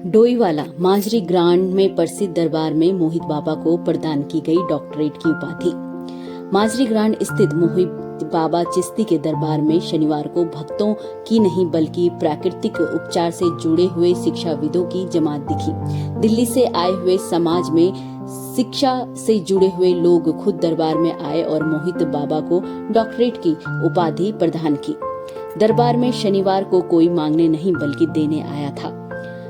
डोईवाला माजरी grand में प्रसिद्ध दरबार में मोहित बाबा को प्रदान की गई डॉक्टरेट की उपाधि। माजरी ग्रांड स्थित मोहित बाबा चिश्ती के दरबार में शनिवार को भक्तों की नहीं बल्कि प्राकृतिक उपचार से जुड़े हुए शिक्षाविदों की जमात दिखी। दिल्ली से आए हुए समाज में शिक्षा से जुड़े हुए लोग खुद दरबार में आए और मोहित बाबा को डॉक्टरेट की उपाधि प्रदान की। दरबार में शनिवार को कोई मांगने नहीं बल्कि देने आया था।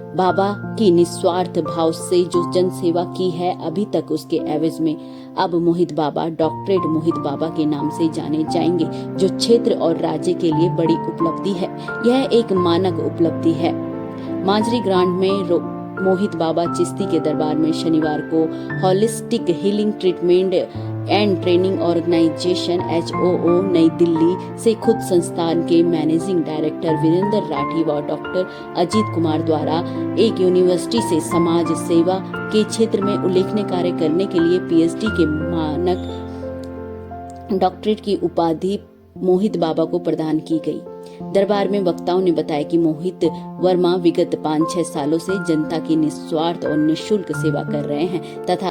बाबा की निस्वार्थ भाव से जो जन सेवा की है, अभी तक उसके एवज में अब मोहित बाबा डॉक्टरेट मोहित बाबा के नाम से जाने जाएंगे, जो क्षेत्र और राज्य के लिए बड़ी उपलब्धि है। यह एक मानक उपलब्धि है। माजरी ग्रांड में मोहित बाबा चिश्ती के दरबार में शनिवार को holistic healing treatment and training organization HOO Nai Delhi से खुद संस्थान के मैनेजिंग डायरेक्टर वीरेंद्र राठी व डॉक्टर अजीत कुमार द्वारा एक यूनिवर्सिटी से समाज सेवा के क्षेत्र में उल्लेखनीय कार्य करने के लिए PhD के मानक डॉक्टरेट की उपाधि मोहित बाबा को प्रदान की गई। दरबार में वक्ताओं ने बताया कि मोहित वर्मा विगत 5-6 सालों से जनता की निस्वार्थ और निःशुल्क सेवा कर रहे हैं तथा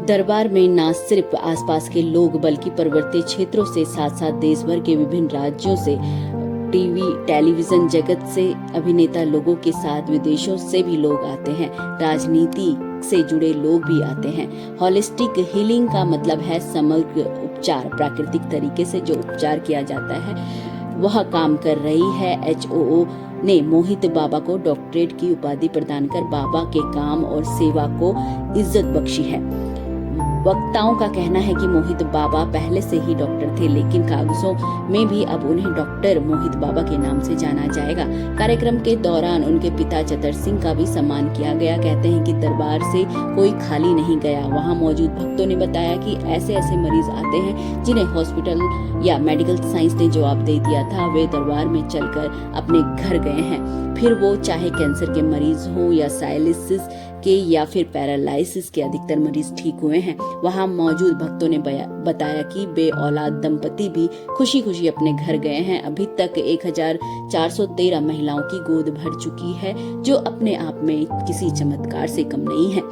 दरबार में न सिर्फ आसपास के लोग बल्कि पर्वतीय क्षेत्रों से साथ साथ देश भर के विभिन्न राज्यों से टेलीविजन जगत से अभिनेता लोगों के साथ विदेशों से भी लोग आते हैं। राजनीति से जुड़े लोग भी आते हैं। होलिस्टिक हीलिंग का मतलब है समग्र उपचार। प्राकृतिक तरीके से जो उपचार किया जाता है वह काम कर रही है। HOO ने मोहित बाबा को डॉक्टरेट की उपाधि प्रदान कर बाबा के काम और सेवा को इज्जत बख्शी है। वक्ताओं का कहना है कि मोहित बाबा पहले से ही डॉक्टर थे, लेकिन कागजों में भी अब उन्हें डॉक्टर मोहित बाबा के नाम से जाना जाएगा। कार्यक्रम के दौरान उनके पिता चतर सिंह का भी सम्मान किया गया। कहते हैं कि दरबार से कोई खाली नहीं गया। वहां मौजूद भक्तों ने बताया कि ऐसे मरीज आते हैं जिन्हें हॉस्पिटल या मेडिकल साइंस ने जवाब दे दिया था, वे दरबार में चलकर अपने घर गए हैं। फिर वो चाहे कैंसर के मरीज हो या साइलिसिस के या फिर पैरालाइसिस के, अधिकतर मरीज ठीक हुए हैं। वहां मौजूद भक्तों ने बताया कि बे औलाद दंपति भी खुशी खुशी अपने घर गए हैं। अभी तक 1413 महिलाओं की गोद भर चुकी है, जो अपने आप में किसी चमत्कार से कम नहीं है।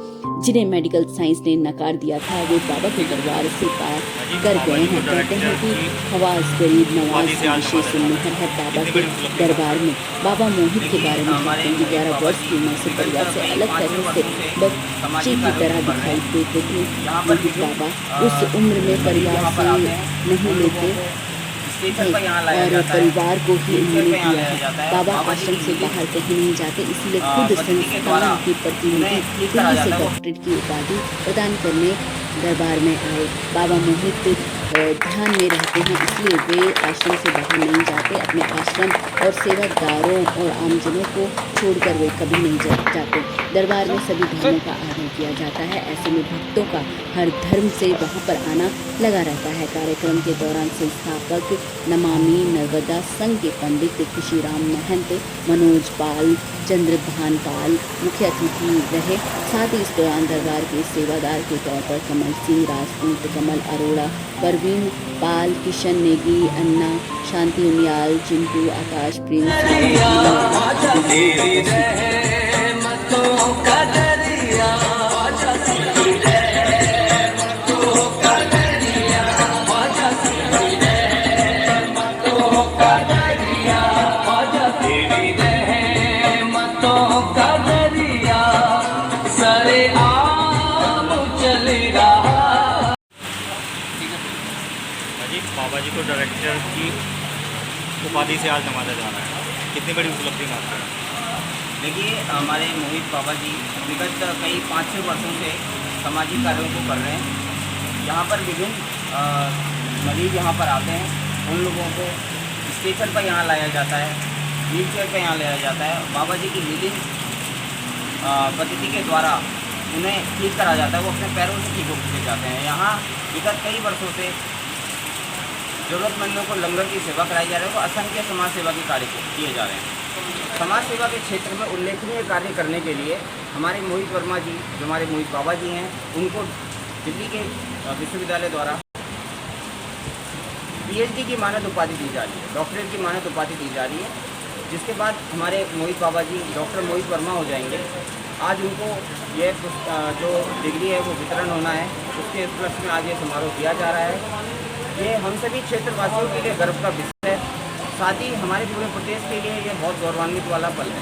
जिन्हें मेडिकल साइंस ने नकार दिया था, वे बाबा के दरबार से पार कर गए हैं। कहते हैं कि खवास गरीब नवाज की विशेष मेहर है बाबा के दरबार में। बाबा मोहित के बारे में कहते हैं कि 11 वर्ष की उम्र से परिवार से अलग तरह से बच्चे की तरह दिखाई देते थे। मोहित बाबा उस उम्र में परिवार से नहीं लेते और परिवार को ही उन्होंने दिया है। बाबा आश्रम से बाहर कहीं नहीं जाते, इसलिए खुद संस्थान की प्रतिनिधि दिल्ली से डॉक्टरेट की उपाधि प्रदान करने दरबार में आए। बाबा मोहित ध्यान में रहते हैं, इसलिए वे आश्रम से बाहर नहीं जाते। अपने आश्रम और सेवादारों और आमजनों को छोड़कर वे कभी नहीं जाते। दरबार में सभी धर्मों का आदर किया जाता है। ऐसे में भक्तों का हर धर्म से वहां पर आना लगा रहता है। कार्यक्रम के दौरान संस्थापक नमामि नर्मदा संघ के पंडित खुशीराम महंत, मनोज पाल, चंद्रभान पाल मुख्य अतिथि रहे। साथ ही इस दौरान दरबार के सेवादार के तौर पर कमल सिंह राजपूत, कमल अरोड़ा, परवीन पाल, किशन नेगी, अन्ना, शांति उनियाल, चिंटू, आकाश, प्रिंस बाबा जी को डायरेक्टर की उपाधि से आज नवाजा जा रहा है, कितनी बड़ी उपलब्धि मानते हैं? देखिए, हमारे मोहित बाबा जी विगत कई 5-6 वर्षों से सामाजिक कार्यों को कर रहे हैं। यहाँ पर विभिन्न मरीज यहाँ पर आते हैं, उन लोगों को स्टेशन पर यहाँ लाया जाता है, व्हील चेयर पर यहाँ लाया जाता है। बाबा जी की हीलिंग पद्धति के द्वारा उन्हें ठीक करा जाता है, वो अपने पैरों से ठीक होते जाते हैं। यहाँ विगत कई वर्षों से ज़रूरतमंदों को लंगर की सेवा कराई जा रही है, वो असंख्य समाज सेवा के कार्य किए जा रहे हैं। समाज सेवा के क्षेत्र में उल्लेखनीय कार्य करने के लिए हमारे मोहित वर्मा जी, जो हमारे मोहित बाबा जी हैं, उनको दिल्ली के विश्वविद्यालय द्वारा PhD की मानद उपाधि दी जा रही है, डॉक्टरेट की मानद उपाधि दी जा रही है। जिसके बाद हमारे मोहित बाबा जी डॉक्टर मोहित वर्मा हो जाएंगे। आज उनको ये जो डिग्री है वो वितरण होना है, उसके उपलक्ष्य में आज ये समारोह किया जा रहा है। ये हम सभी क्षेत्रवासियों के लिए गर्व का विषय है, साथ ही हमारे पूरे प्रदेश के लिए ये बहुत गौरवान्वित वाला पल है।